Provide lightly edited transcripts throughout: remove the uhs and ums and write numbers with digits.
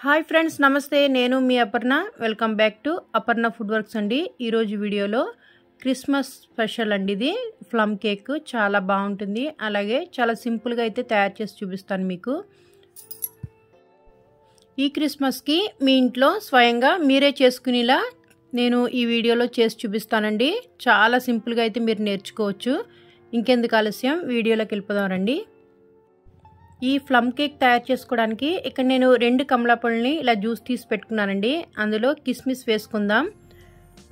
Hi friends, నమస్తే. నేను మీ Aparna. Welcome back to Aparna food works అండి. ఈరోజు వీడియోలో క్రిస్మస్ స్పెషల్ అండి. ఇది ప్లమ్ కేక్ చాలా బాగుంటుంది. అలాగే చాలా సింపుల్గా అయితే తయారు చేసి చూపిస్తాను మీకు. ఈ క్రిస్మస్కి మీ ఇంట్లో స్వయంగా మీరే చేసుకునేలా నేను ఈ వీడియోలో చేసి చూపిస్తానండి. చాలా సింపుల్గా అయితే మీరు నేర్చుకోవచ్చు. ఇంకెందుకు ఆలస్యం, వీడియోలోకి వెళ్ళిపోదాం రండి. ఈ ప్లమ్ కేక్ తయారు చేసుకోవడానికి ఇక్కడ నేను 2 కమలా పళ్ళని ఇలా జ్యూస్ తీసి పెట్టుకున్నానండి. అందులో కిస్మిస్ వేసుకుందాం.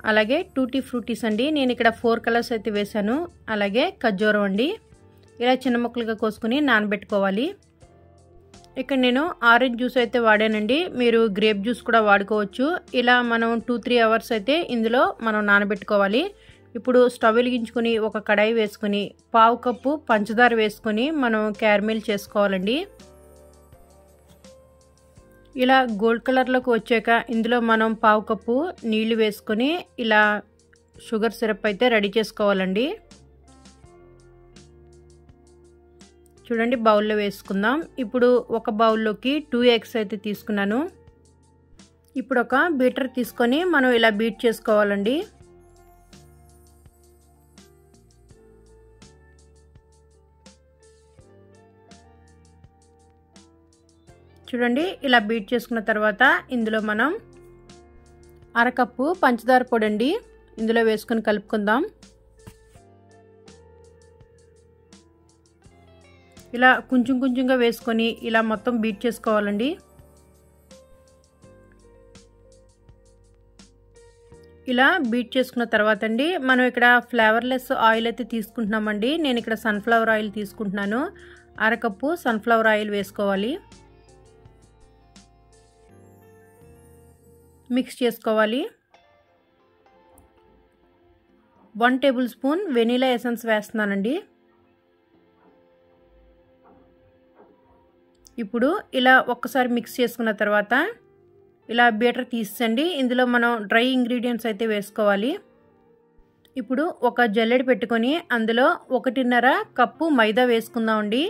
అలాగే టూటీ ఫ్రూటీస్ అండి, నేను ఇక్కడ 4 కలర్స్ అయితే వేసాను. అలాగే ఖర్జూరం అండి, ఇలా చిన్న ముక్కలుగా కోసుకుని నానబెట్టుకోవాలి. ఇక్కడ నేను ఆరెంజ్ జ్యూస్ అయితే వాడానండి. మీరు గ్రేప్ జ్యూస్ కూడా వాడుకోవచ్చు. ఇలా మనం 2-3 అవర్స్ అయితే ఇందులో మనం నానబెట్టుకోవాలి. ఇప్పుడు స్టవ్ వెలిగించుకొని ఒక కడాయి వేసుకొని 1/2 కప్పు పంచదార వేసుకొని మనం క్యారమిల్ చేసుకోవాలండి. ఇలా గోల్డ్ కలర్లోకి వచ్చాక ఇందులో మనం 1/2 కప్పు నీళ్లు వేసుకొని ఇలా షుగర్ సిరప్ అయితే రెడీ చేసుకోవాలండి. చూడండి, బౌల్లో వేసుకుందాం. ఇప్పుడు ఒక బౌల్లోకి 2 ఎగ్స్ అయితే తీసుకున్నాను. ఇప్పుడు ఒక బీటర్ తీసుకొని మనం ఇలా బీట్ చేసుకోవాలండి. చూడండి, ఇలా బీట్ చేసుకున్న తర్వాత ఇందులో మనం 1/2 కప్పు పంచదార పొడి అండి ఇందులో వేసుకొని కలుపుకుందాం. ఇలా కొంచెం కొంచెంగా వేసుకొని ఇలా మొత్తం బీట్ చేసుకోవాలండి. ఇలా బీట్ చేసుకున్న తర్వాత అండి మనం ఇక్కడ ఫ్లేవర్లెస్ ఆయిల్ అయితే తీసుకుంటున్నామండి. నేను ఇక్కడ సన్ఫ్లవర్ ఆయిల్ తీసుకుంటున్నాను. 1/2 కప్పు సన్ఫ్లవర్ ఆయిల్ వేసుకోవాలి. మిక్స్ చేసుకోవాలి. 1 టేబుల్ స్పూన్ వెనీలా ఎసెన్స్ వేస్తున్నానండి. ఇప్పుడు ఇలా ఒక్కసారి మిక్స్ చేసుకున్న తర్వాత ఇలా బీటర్ తీసేయండి. ఇందులో మనం డ్రై ఇంగ్రీడియంట్స్ అయితే వేసుకోవాలి. ఇప్పుడు ఒక జల్లెడ పెట్టుకొని అందులో 1.5 కప్పు మైదా వేసుకుందామండి.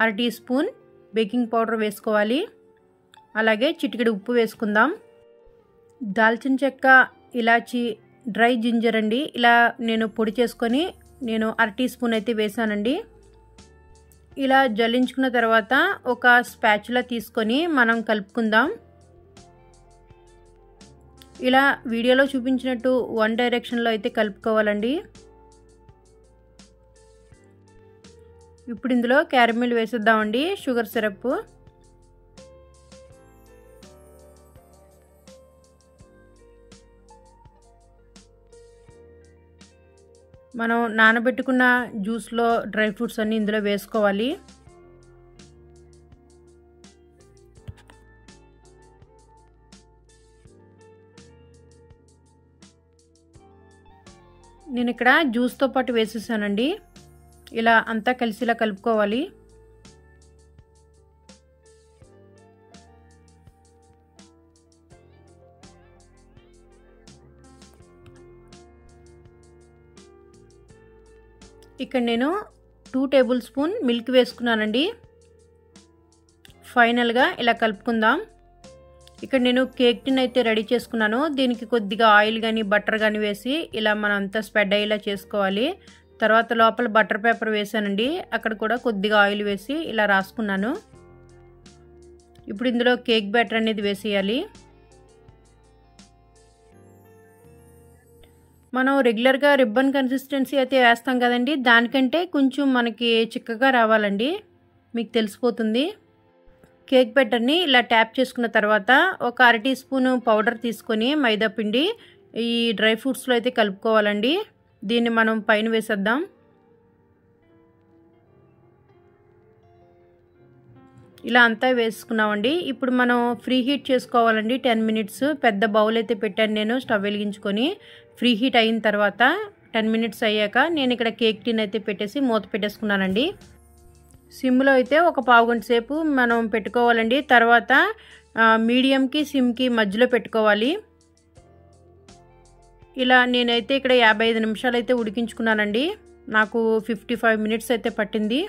1/2 టీ స్పూన్ బేకింగ్ పౌడర్ వేసుకోవాలి. అలాగే చిటికెడు ఉప్పు వేసుకుందాం. దాల్చిన చెక్క, ఇలాచి, డ్రై జింజర్ అండి, ఇలా నేను పొడి చేసుకొని నేను 1/2 టీ స్పూన్ అయితే వేసానండి. ఇలా జల్లించుకున్న తర్వాత ఒక స్పాచులా తీసుకొని మనం కలుపుకుందాం. ఇలా వీడియోలో చూపించినట్టు 1 డైరెక్షన్లో అయితే కలుపుకోవాలండి. ఇప్పుడు ఇందులో క్యారమిల్ వేసేద్దామండి, షుగర్ సిరప్. మనం నానబెట్టుకున్న జ్యూస్లో డ్రై ఫ్రూట్స్ అన్నీ ఇందులో వేసుకోవాలి. నేను ఇక్కడ జ్యూస్తో పాటు వేసేసానండి. ఇలా అంతా కలిసిలా కలుపుకోవాలి. ఇక్కడ నేను 2 టేబుల్ స్పూన్ మిల్క్ వేసుకున్నానండి. ఫైనల్గా ఇలా కలుపుకుందాం. ఇక్కడ నేను కేక్ టిన్ అయితే రెడీ చేసుకున్నాను. దీనికి కొద్దిగా ఆయిల్ కానీ బటర్ కానీ వేసి ఇలా మనం అంతా స్ప్రెడ్ అయ్యేలా చేసుకోవాలి. తర్వాత లోపల బటర్ పేపర్ వేసానండి. అక్కడ కూడా కొద్దిగా ఆయిల్ వేసి ఇలా రాసుకున్నాను. ఇప్పుడు ఇందులో కేక్ బ్యాటర్ అనేది వేసేయాలి. మనం రెగ్యులర్గా రిబ్బన్ కన్సిస్టెన్సీ అయితే వేస్తాం కదండి, దానికంటే కొంచెం మనకి చిక్కగా రావాలండి. మీకు తెలిసిపోతుంది. కేక్ బ్యాటర్ని ఇలా ట్యాప్ చేసుకున్న తర్వాత ఒక 1/2 టీ స్పూన్ పౌడర్ తీసుకొని మైదా పిండి ఈ డ్రై ఫ్రూట్స్లో అయితే కలుపుకోవాలండి. దీన్ని మనం పైన వేసేద్దాం. ఇలా అంతా వేసుకున్నామండి. ఇప్పుడు మనం ఫ్రీ హీట్ చేసుకోవాలండి 10 మినిట్స్. పెద్ద బౌల్ అయితే పెట్టాను నేను స్టవ్ వెలిగించుకొని. ఫ్రీ హీట్ అయిన తర్వాత 10 మినిట్స్ అయ్యాక నేను ఇక్కడ కేక్ టిన్ అయితే పెట్టేసి మూత పెట్టేసుకున్నానండి. సిమ్లో అయితే ఒక 1/2 గంట సేపు మనం పెట్టుకోవాలండి. తర్వాత మీడియంకి సిమ్కి మధ్యలో పెట్టుకోవాలి. ఇలా నేనైతే ఇక్కడ 55 నిమిషాలు అయితే ఉడికించుకున్నానండి. నాకు 55 మినిట్స్ అయితే పట్టింది.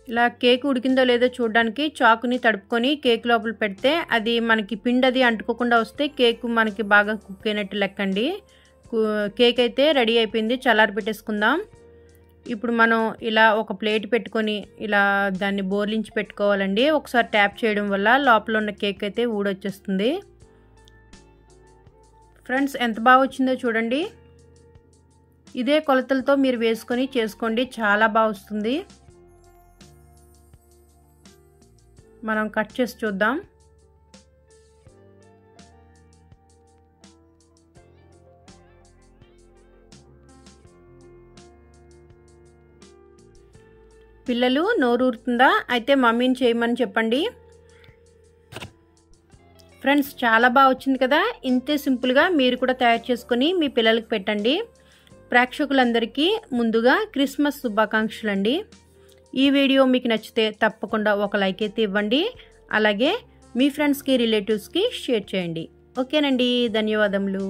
ఇలా కేక్ ఉడికిందో లేదో చూడడానికి చాకుని తడుపుకొని కేక్ లోపల పెడితే అది మనకి పిండి అది అంటుకోకుండా వస్తే కేక్ మనకి బాగా కుక్ అయినట్టు లెక్కండి. కేక్ అయితే రెడీ అయిపోయింది. చల్లారి పెట్టేసుకుందాం. ఇప్పుడు మనం ఇలా ఒక ప్లేట్ పెట్టుకొని ఇలా దాన్ని బోర్లించి పెట్టుకోవాలండి. ఒకసారి ట్యాప్ చేయడం వల్ల లోపల ఉన్న కేక్ అయితే ఊడొచ్చేస్తుంది. ఫ్రెండ్స్, ఎంత బాగా వచ్చిందో చూడండి. ఇదే కొలతలతో మీరు వేసుకొని చేసుకోండి, చాలా బాగా వస్తుంది. మనం కట్ చేసి చూద్దాం. పిల్లలు నోరూరుతుందా? అయితే మమ్మీని చేయమని చెప్పండి. ఫ్రెండ్స్, చాలా బాగా వచ్చింది కదా. ఇంతే సింపుల్గా మీరు కూడా తయారు చేసుకొని మీ పిల్లలకి పెట్టండి. ప్రేక్షకులందరికీ ముందుగా క్రిస్మస్ శుభాకాంక్షలు అండి. ఈ వీడియో మీకు నచ్చితే తప్పకుండా ఒక లైక్ అయితే ఇవ్వండి. అలాగే మీ ఫ్రెండ్స్కి రిలేటివ్స్కి షేర్ చేయండి. ఓకేనండి, ధన్యవాదములు.